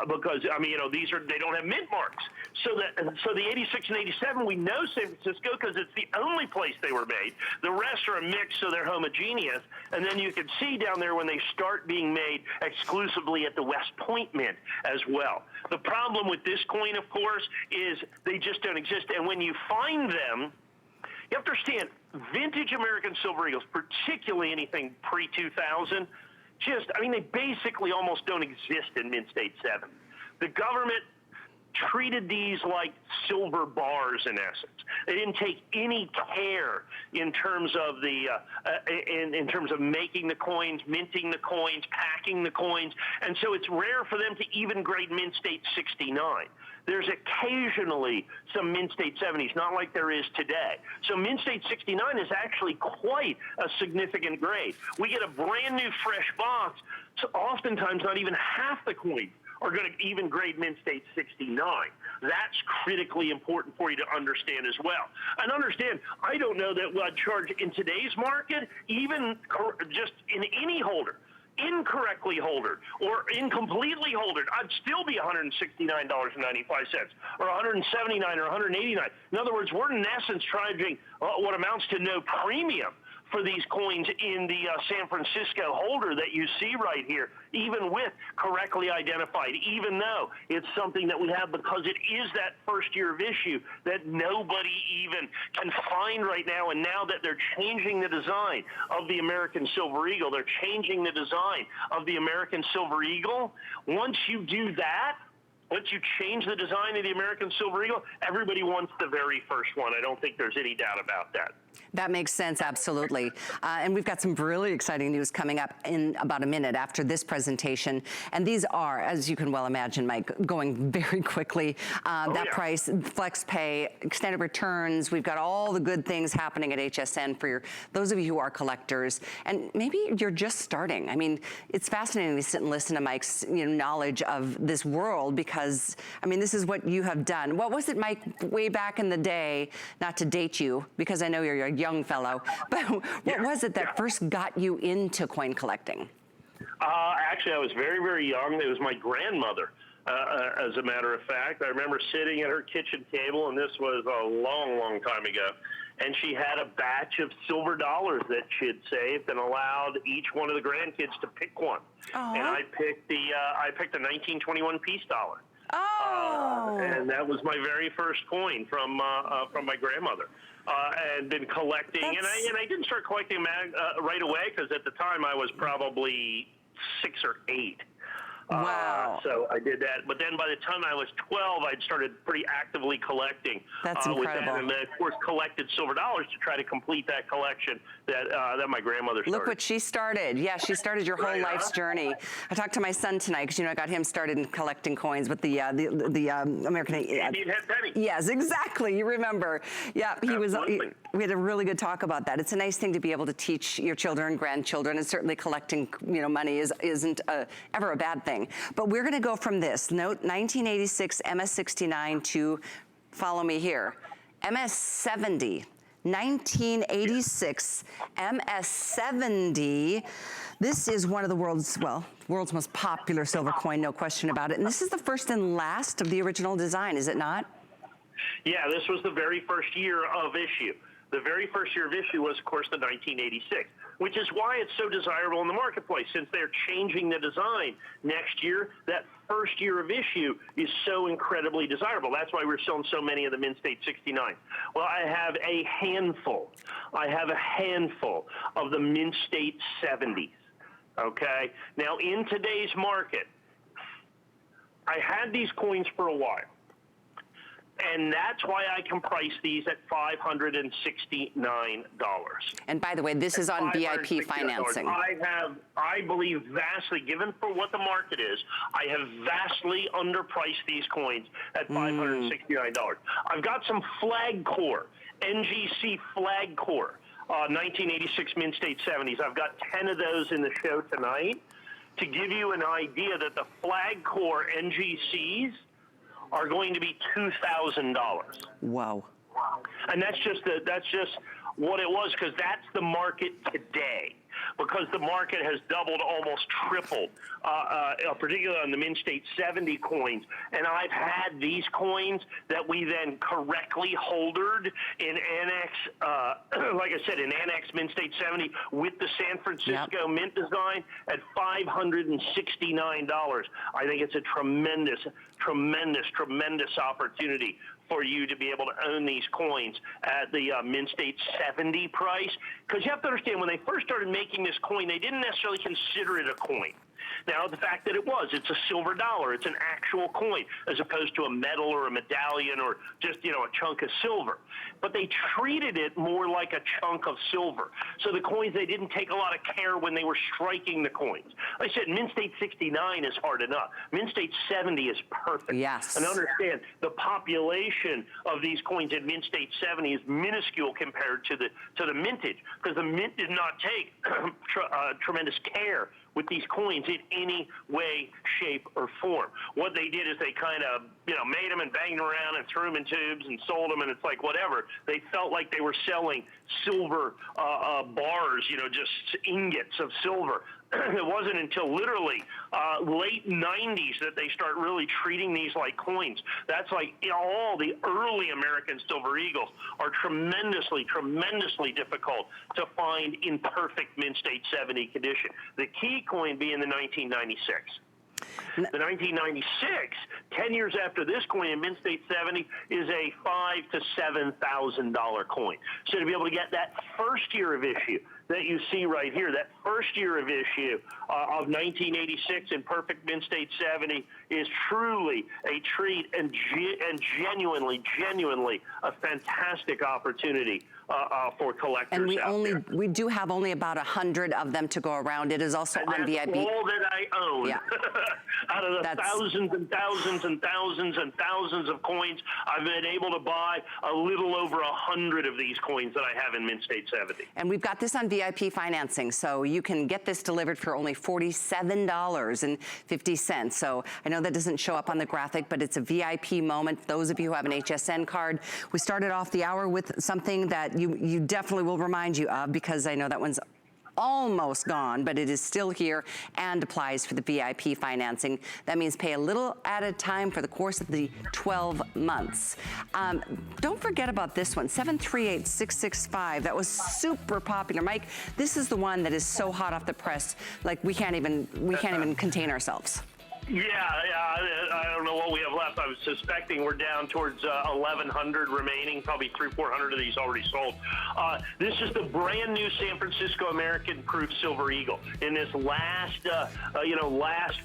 Because, I mean, you know, they don't have mint marks. So the 86 and 87, we know San Francisco because it's the only place they were made. The rest are a mix, so they're homogeneous. And then you can see down there when they start being made exclusively at the West Point Mint as well. The problem with this coin, of course, is they just don't exist. And when you find them, you have to understand, vintage American silver eagles, particularly anything pre-2000, they basically almost don't exist in Mint State 7. The government treated these like silver bars in essence. They didn't take any care in terms of in terms of making the coins, minting the coins, packing the coins, and so it's rare for them to even grade Mint State 69. There's occasionally some Mint State 70s, not like there is today. So Mint State 69 is actually quite a significant grade. We get a brand new fresh box, so oftentimes not even half the coins are going to even grade Mint State 69. That's critically important for you to understand as well. And understand, I don't know that I'd charge in today's market, even just in any holder, incorrectly holdered or incompletely holdered, I'd still be $169.95 or $179 or $189. In other words, we're in essence charging what amounts to no premium for these coins in the San Francisco holder that you see right here, even with correctly identified, even though it's something that we have because it is that first year of issue that nobody even can find right now. And now that they're changing the design of the American Silver Eagle, they're changing the design of the American Silver Eagle. Once you do that, once you change the design of the American Silver Eagle, everybody wants the very first one. I don't think there's any doubt about that. That makes sense, absolutely. And we've got some really exciting news coming up in about a minute after this presentation. And these are, as you can well imagine, Mike, going very quickly. Price, flex pay, extended returns. We've got all the good things happening at HSN for those of you who are collectors. And maybe you're just starting. I mean, it's fascinating to sit and listen to Mike's knowledge of this world because, I mean, this is what you have done. What was it, Mike, way back in the day, not to date you, because I know you're a young fellow, but what was it that first got you into coin collecting? Actually, I was very, very young. It was my grandmother, as a matter of fact. I remember sitting at her kitchen table, and this was a long, long time ago, and she had a batch of silver dollars that she had saved and allowed each one of the grandkids to pick one. And I picked the 1921 peace dollar. And that was my very first coin from my grandmother. And been collecting, and I didn't start collecting right away because at the time I was probably 6 or 8. Wow. So I did that. But then by the time I was 12, I'd started pretty actively collecting. That's incredible. With that, and then, of course, collected silver dollars to try to complete that collection that my grandmother started. Look what she started. Yeah, she started your whole life's journey. I talked to my son tonight because, I got him started in collecting coins with the American... Indian head penny. Yes, exactly. You remember. Yeah, we had a really good talk about that. It's a nice thing to be able to teach your children, grandchildren, and certainly collecting, money isn't ever a bad thing. But we're going to go from this note 1986 MS69 to, follow me here, MS70. 1986 MS70. This is one of the world's most popular silver coin, no question about it. And this is the first and last of the original design, is it not? Yeah, this was the very first year of issue. The very first year of issue was, of course, the 1986, which is why it's so desirable in the marketplace, since they're changing the design next year. That first year of issue is so incredibly desirable. That's why we're selling so many of the Mint State 69. Well, I have a handful of the Mint State 70s, okay? Now, in today's market, I had these coins for a while. And that's why I can price these at $569. And by the way, this is on VIP financing. I believe vastly, given for what the market is, I have vastly underpriced these coins at $569. I've got some flag core, NGC flag core, 1986 Mint State 70s. I've got 10 of those in the show tonight to give you an idea that the flag core NGCs are going to be $2,000. Wow. And that's just what it was, because that's the market today. Because the market has doubled, almost tripled, particularly on the Mint State 70 coins. And I've had these coins that we then correctly holdered in Annex, like I said, in Annex Mint State 70 with the San Francisco Mint design at $569. I think it's a tremendous opportunity for you to be able to own these coins at the Mint State 70 price. Because you have to understand, when they first started making this coin, they didn't necessarily consider it a coin. Now, the fact that it's a silver dollar, it's an actual coin, as opposed to a medal or a medallion or just, a chunk of silver. But they treated it more like a chunk of silver. So the coins, they didn't take a lot of care when they were striking the coins. Like I said, Mint State 69 is hard enough. Mint State 70 is perfect. Yes. And understand, the population of these coins in Mint State 70 is minuscule compared to the mintage, because the mint did not take tremendous care with these coins in any way, shape, or form. What they did is they kind of, made them and banged them around and threw them in tubes and sold them, and it's like whatever. They felt like they were selling silver bars, just ingots of silver. It wasn't until literally late 90s that they start really treating these like coins. That's like all the early American silver eagles are tremendously difficult to find in perfect Mint State 70 condition. The key coin being the 1996. The 1996, 10 years after this coin in Mint State 70, is a $5,000 to $7,000 coin. So to be able to get that first year of issue that you see right here, that first year of issue of 1986 in perfect Mint State 70 is truly a treat and genuinely a fantastic opportunity for collectors. And we do have only about 100 of them to go around. It is also on VIP. All that I own. Yeah. Out of the thousands and thousands and thousands and thousands of coins, I've been able to buy a little over 100 of these coins that I have in Mint State 70. And we've got this on VIP financing, so you can get this delivered for only $47.50. So I know that doesn't show up on the graphic, but it's a VIP moment. Those of you who have an HSN card, we started off the hour with something that you definitely will remind you of, because I know that one's almost gone, but it is still here and applies for the VIP financing. That means pay a little at a time for the course of the 12 months. Don't forget about this one, 738665. That was super popular. Mike, this is the one that is so hot off the press, like we can't even contain ourselves. I don't know what we have left. I was suspecting we're down towards 1,100 remaining, probably 300-400 of these already sold. This is the brand new San Francisco American Proof Silver Eagle. In this last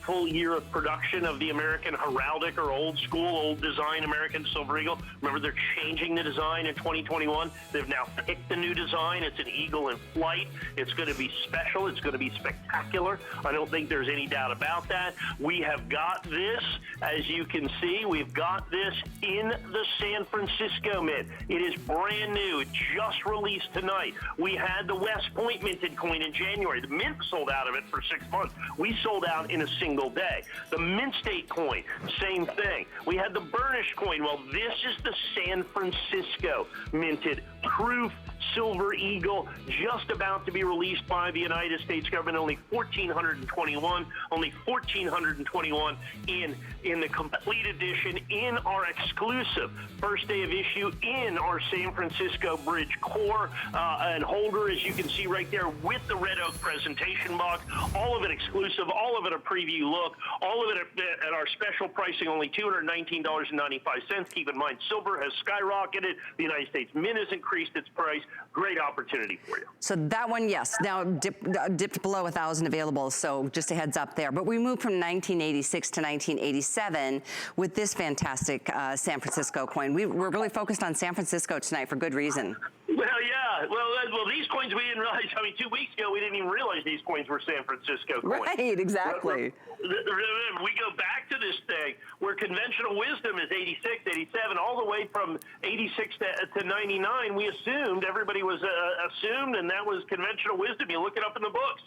full year of production of the American heraldic or old school, old design American Silver Eagle. Remember, they're changing the design in 2021. They've now picked the new design. It's an eagle in flight. It's going to be special. It's going to be spectacular. I don't think there's any doubt about that. We have got this, as you can see, we've got this in the San Francisco Mint. It is brand new. It just released tonight. We had the West Point minted coin in January. The Mint sold out of it for 6 months. We sold out in a single day. The Mint State coin, same thing. We had the Burnished coin. Well, this is the San Francisco minted proof Silver Eagle, just about to be released by the United States government. Only 1,421, only 1,421 in the complete edition, in our exclusive first day of issue, in our San Francisco Bridge core and holder, as you can see right there, with the red oak presentation box. All of it exclusive, all of it a preview look, all of it at our special pricing, only $219.95. Keep in mind, silver has skyrocketed. The United States Mint has increased its price. Great opportunity for you. So that one, yes, now dipped below 1,000 available, so just a heads up there. But we moved from 1986 to 1987 with this fantastic San Francisco coin. We're really focused on San Francisco tonight for good reason. Well, yeah. Well, these coins we didn't realize. I mean, 2 weeks ago we didn't even realize these coins were San Francisco coins. Right, exactly. We go back to this thing where conventional wisdom is 86, 87, all the way from 86 to 99. We assumed, everybody was assumed, and that was conventional wisdom. You look it up in the books.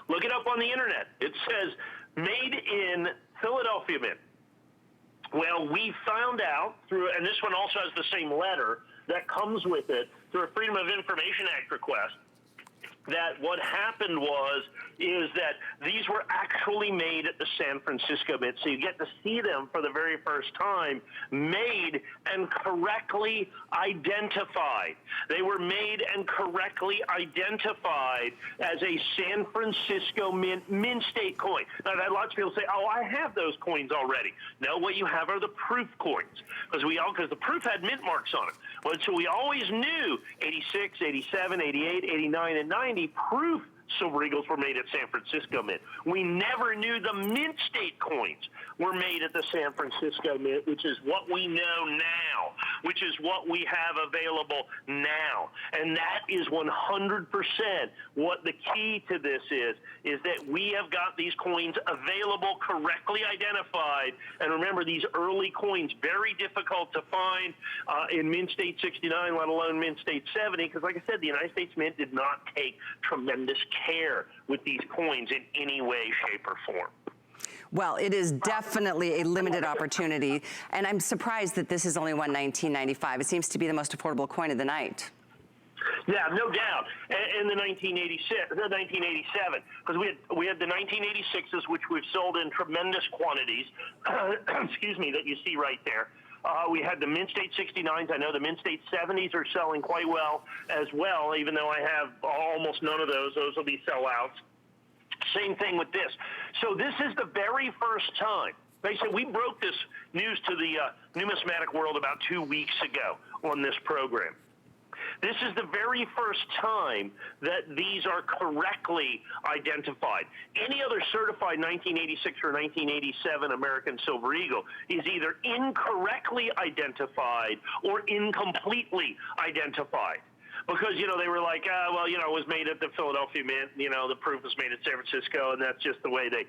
Look it up on the internet. It says made in Philadelphia Mint. Well, we found out through, and this one also has the same letter that comes with it, through a Freedom of Information Act request, that what happened is that these were actually made at the San Francisco Mint. So you get to see them for the very first time, made and correctly identified. They were made and correctly identified as a San Francisco Mint State coin. Now, I've had lots of people say, oh, I have those coins already. No, what you have are the proof coins, because the proof had mint marks on it. Well, so we always knew 86, 87, 88, 89, and 90 proof Silver Eagles were made at San Francisco Mint. We never knew the Mint State coins were made at the San Francisco Mint, which is what we know now, which is what we have available now. And that is 100% what the key to this is that we have got these coins available, correctly identified. And remember, these early coins, very difficult to find in Mint State 69, let alone Mint State 70, because like I said, the United States Mint did not take tremendous care with these coins in any way, shape, or form. Well, it is definitely a limited opportunity, and I'm surprised that this is only $119.95. It seems to be the most affordable coin of the night. Yeah, no doubt. In the 1987, because we had the 1986s, which we've sold in tremendous quantities, excuse me, that you see right there. We had the Mint State 69s. I know the Mint State 70s are selling quite well as well, even though I have almost none of those. Those will be sellouts. Same thing with this. So this is the very first time. They said we broke this news to the numismatic world about 2 weeks ago on this program. This is the very first time that these are correctly identified. Any other certified 1986 or 1987 American Silver Eagle is either incorrectly identified or incompletely identified. Because, they were like, it was made at the Philadelphia Mint, the proof was made at San Francisco, and that's just the way they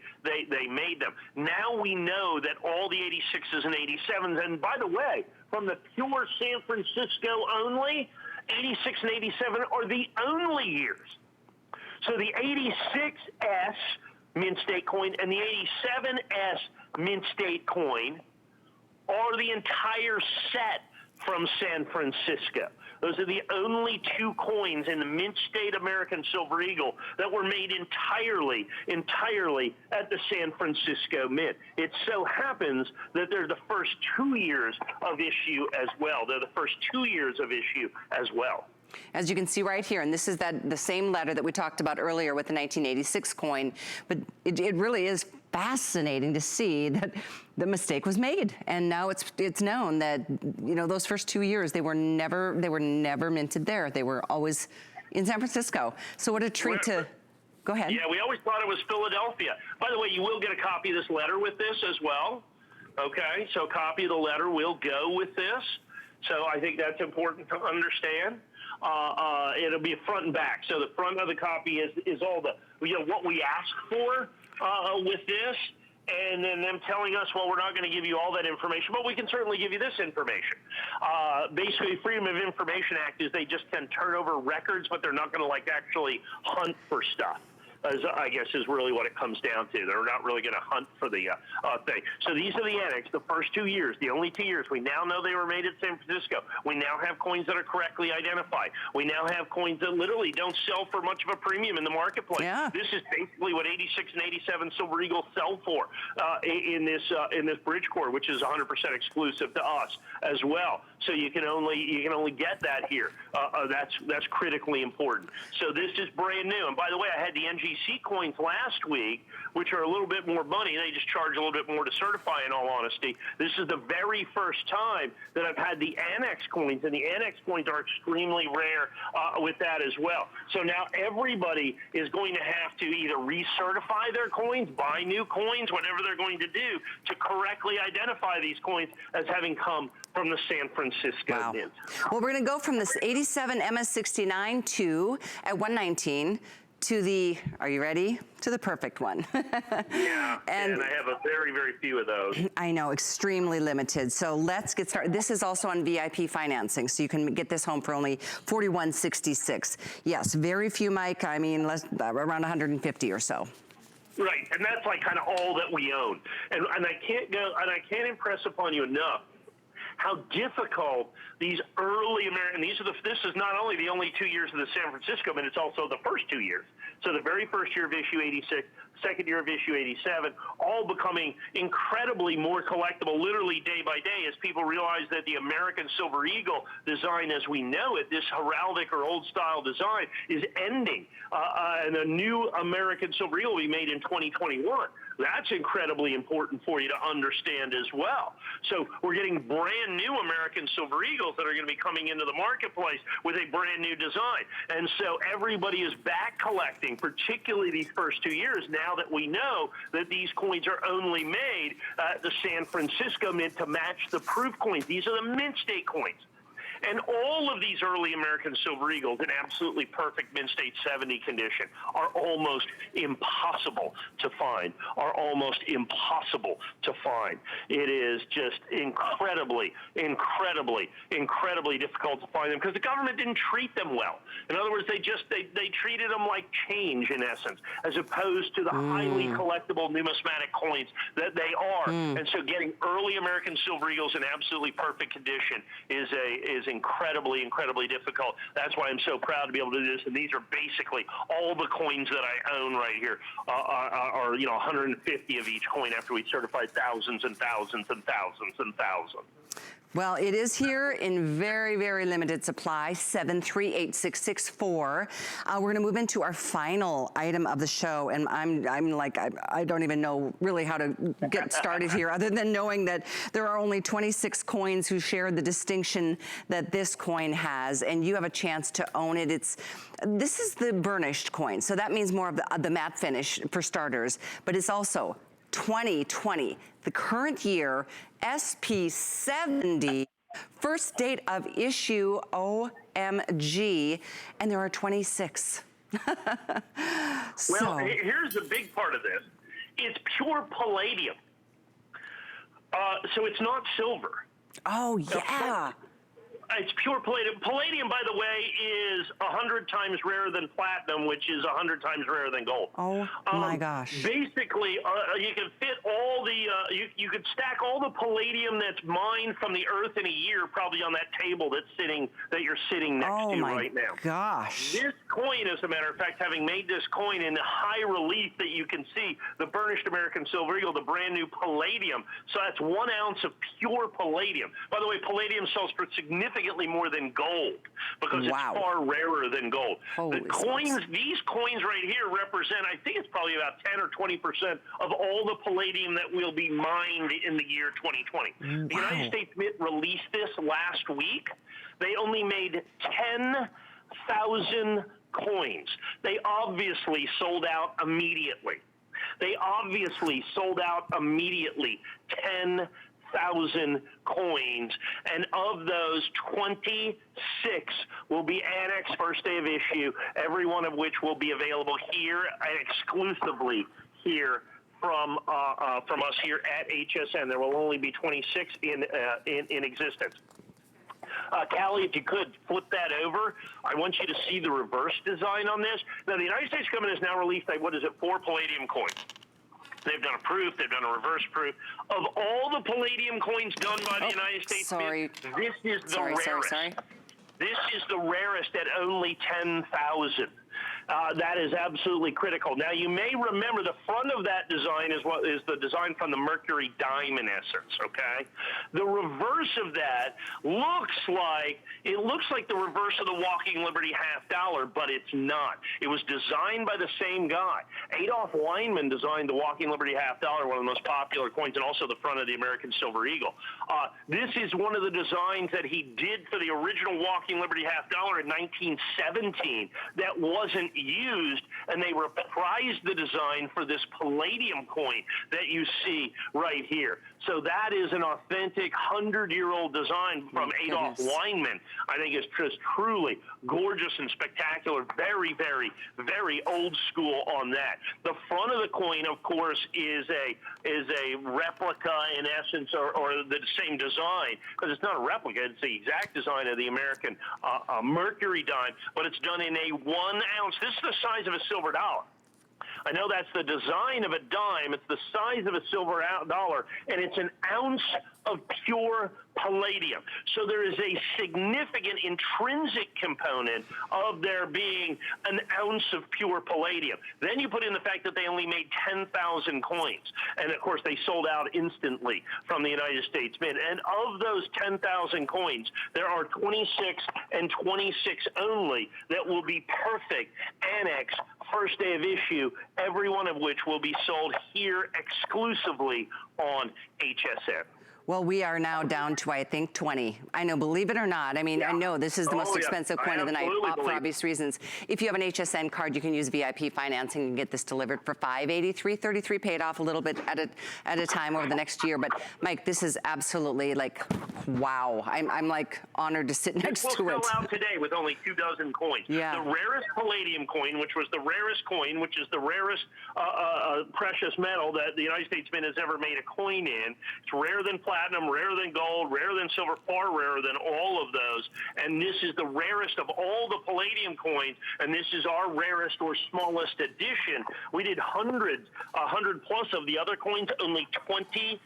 made them. Now we know that all the 86s and 87s, and by the way, from the pure San Francisco only, 86 and 87 are the only years. So the 86S Mint State coin and the 87S Mint State coin are the entire set from San Francisco. Those are the only two coins in the Mint State American Silver Eagle that were made entirely at the San Francisco Mint. It so happens that they're the first 2 years of issue as well. They're the first 2 years of issue as well. As you can see right here, and this is the same letter that we talked about earlier with the 1986 coin, but it really is fascinating to see that the mistake was made. And now it's known that, you know, those first 2 years, they were never minted there. They were always in San Francisco. So what a treat to, go ahead. Yeah, we always thought it was Philadelphia. By the way, you will get a copy of this letter with this as well. Okay, so a copy of the letter will go with this. So I think that's important to understand. It'll be front and back. So the front of the copy is all the, you know, what we asked for with this, and then them telling us, well, we're not going to give you all that information, but we can certainly give you this information. Basically, Freedom of Information Act is they just can turn over records, but they're not going to like actually hunt for stuff. I guess is really what it comes down to. They're not really going to hunt for the thing. So these are the annex, the first 2 years, the only 2 years. We now know they were made at San Francisco. We now have coins that are correctly identified. We now have coins that literally don't sell for much of a premium in the marketplace. Yeah. This is basically what 86 and 87 Silver Eagles sell for in this bridge core, which is 100% exclusive to us as well. So you can only get that here. That's critically important. So this is brand new. And by the way, I had the NGC coins last week, which are a little bit more money. They just charge a little bit more to certify, in all honesty. This is the very first time that I've had the Annex coins, and the Annex coins are extremely rare with that as well. So now everybody is going to have to either recertify their coins, buy new coins, whatever they're going to do to correctly identify these coins as having come from the San Francisco Mint. Well, we're going to go from this 87 MS69 2 at 119 to the, are you ready? To the perfect one. Yeah, and I have a very, very few of those. I know, extremely limited. So let's get started. This is also on VIP financing, so you can get this home for only $41.66. Yes, very few, Mike. I mean, around 150 or so. Right, and that's like kind of all that we own. And I can't impress upon you enough how difficult these early American, this is not only the only 2 years of the San Francisco, but it's also the first 2 years. So the very first year of issue 86, second year of issue 87, all becoming incredibly more collectible literally day by day as people realize that the American Silver Eagle design as we know it, this heraldic or old style design, is ending. And a new American Silver Eagle will be made in 2021. That's incredibly important for you to understand as well. So we're getting brand new American Silver Eagles that are going to be coming into the marketplace with a brand new design. And so everybody is back collecting, particularly these first 2 years, now that we know that these coins are only made at the San Francisco Mint to match the proof coins. These are the mint state coins. And all of these early American Silver Eagles in absolutely perfect mint state 70 condition are almost impossible to find, It is just incredibly, incredibly, incredibly difficult to find them because the government didn't treat them well. In other words, they treated them like change in essence, as opposed to the highly collectible numismatic coins that they are. And so getting early American Silver Eagles in absolutely perfect condition is incredibly, incredibly difficult. That's why I'm so proud to be able to do this. And these are basically all the coins that I own right here are 150 of each coin after we certified thousands and thousands and thousands and thousands. Well, it is here in very, very limited supply, 7386664. We're going to move into our final item of the show, and I'm like, I don't even know really how to get started here, other than knowing that there are only 26 coins who share the distinction that this coin has, and you have a chance to own it. This is the burnished coin, so that means more of the matte finish for starters, but it's also 2020, the current year, SP70, first date of issue, OMG, and there are 26. Well, here's the big part of this. It's pure palladium. So it's not silver. Oh, yeah. It's pure palladium. Palladium, by the way, is 100 times rarer than platinum, which is 100 times rarer than gold. Oh, my gosh. Basically, you can fit all the, you could stack all the palladium that's mined from the earth in a year probably on that table that you're sitting next to right now. Oh, my gosh. This coin, as a matter of fact, having made this coin in the high relief that you can see, the burnished American Silver Eagle, the brand new palladium. So that's 1 ounce of pure palladium. By the way, palladium sells for significantly more than gold because it's far rarer than gold. The coins, these coins right here represent, I think it's probably about 10 or 20% of all the palladium that will be mined in the year 2020. The United States Mint released this last week. They only made 10,000 coins. They obviously sold out immediately. 10,000 coins, and of those, 26 will be annexed first day of issue, every one of which will be available here and exclusively here from us here at HSN. There will only be 26 in existence. Callie, if you could flip that over, I want you to see the reverse design on this. Now, the United States government has now released, 4 palladium coins. They've done a proof, they've done a reverse proof. Of all the palladium coins done by the United States Mint, this is the rarest. This is the rarest at only 10,000. That is absolutely critical. Now, you may remember the front of that design is what is the design from the Mercury dime, in essence, okay? The reverse of that looks like the reverse of the Walking Liberty $50, but it's not. It was designed by the same guy. Adolph Weinman designed the Walking Liberty $50, one of the most popular coins, and also the front of the American Silver Eagle. This is one of the designs that he did for the original Walking Liberty $50 in 1917 that wasn't used, and they reprised the design for this palladium coin that you see right here. So that is an authentic 100-year-old design from Adolph Weinman. I think it's just truly gorgeous and spectacular. Very, very, very old school on that. The front of the coin, of course, is a replica in essence, or the same design, because it's not a replica. It's the exact design of the American Mercury dime, but it's done in a 1 ounce. This is the size of a silver dollar. I know that's the design of a dime. It's the size of a silver dollar, and it's an ounce of pure palladium. So there is a significant intrinsic component of there being an ounce of pure palladium. Then you put in the fact that they only made 10,000 coins. And, of course, they sold out instantly from the United States Mint. And of those 10,000 coins, there are 26 and 26 only that will be perfect annex first day of issue, every one of which will be sold here exclusively on HSN. Well, we are now down to, I think, 20. I know, believe it or not. I mean, I know this is the most expensive coin of the night for obvious reasons. If you have an HSN card, you can use VIP financing and get this delivered for $583.33, paid off a little bit at a time over the next year. But Mike, this is absolutely like, wow. I'm like honored to sit next to it. This will sell out today with only 24 coins. Yeah. The rarest palladium coin, which was the rarest coin, which is the rarest precious metal that the United States Mint has ever made a coin in. It's rarer than platinum, rarer than gold, rarer than silver, far rarer than all of those. And this is the rarest of all the palladium coins, and this is our rarest or smallest edition. We did hundreds, 100 plus of the other coins, only 26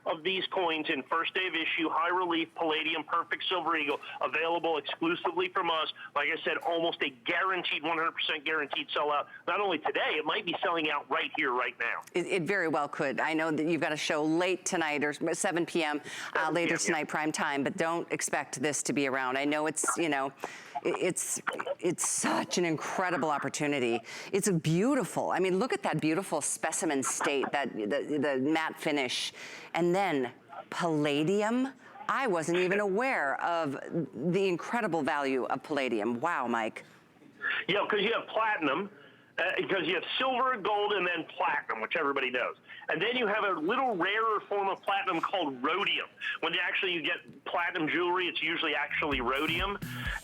of these coins in first day of issue, high relief, palladium, perfect silver eagle, available exclusively from us. Like I said, almost a guaranteed, 100% guaranteed sellout. Not only today, it might be selling out right here, right now. It very well could. I know that you've got a show late tonight, or 7 p.m. Later tonight, prime time, but don't expect this to be around. I know it's, you know, it's such an incredible opportunity. It's beautiful. I mean, look at that beautiful specimen state, that the matte finish, and then palladium. I wasn't even aware of the incredible value of palladium. Wow, Mike. Yeah, because you have platinum, because you have silver, gold, and then platinum, which everybody knows. And then you have a little rarer form of platinum called rhodium. When you get platinum jewelry, it's usually actually rhodium.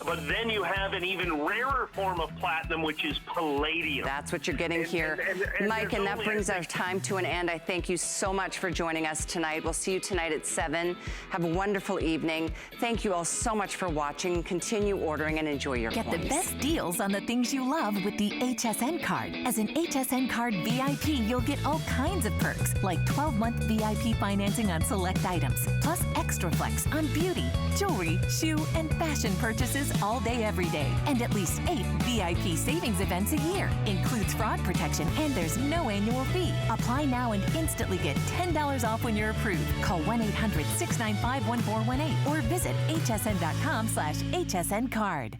But then you have an even rarer form of platinum, which is palladium. That's what you're getting here. And Mike, and that brings our time to an end. I thank you so much for joining us tonight. We'll see you tonight at 7. Have a wonderful evening. Thank you all so much for watching. Continue ordering and enjoy your coins. Get the best deals on the things you love with the HSN card. As an HSN card VIP, you'll get all kinds of perks perks like 12-month VIP financing on select items, plus extra flex on beauty, jewelry, shoe, and fashion purchases all day, every day. And at least 8 VIP savings events a year. Includes fraud protection, and there's no annual fee. Apply now and instantly get $10 off when you're approved. Call 1-800-695-1418 or visit hsn.com/HSN card.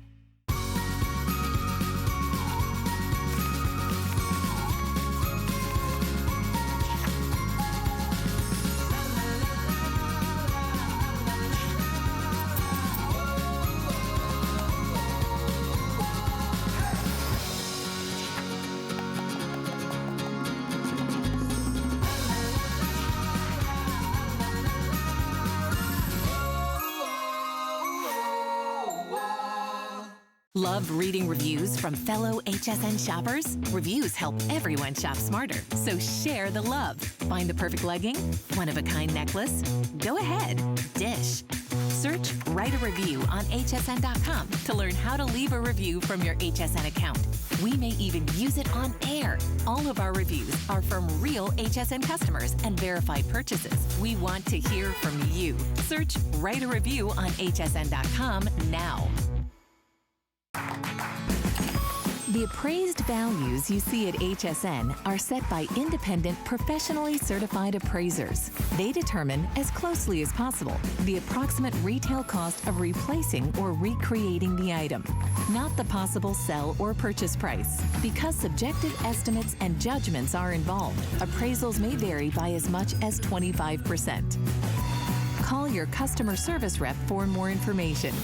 Love reading reviews from fellow HSN shoppers? Reviews help everyone shop smarter, so share the love. Find the perfect legging? One-of-a-kind necklace? Go ahead, dish. Search Write a Review on hsn.com to learn how to leave a review from your HSN account. We may even use it on air. All of our reviews are from real HSN customers and verified purchases. We want to hear from you. Search Write a Review on hsn.com now. The appraised values you see at HSN are set by independent, professionally certified appraisers. They determine, as closely as possible, the approximate retail cost of replacing or recreating the item, not the possible sell or purchase price. Because subjective estimates and judgments are involved, appraisals may vary by as much as 25%. Call your customer service rep for more information.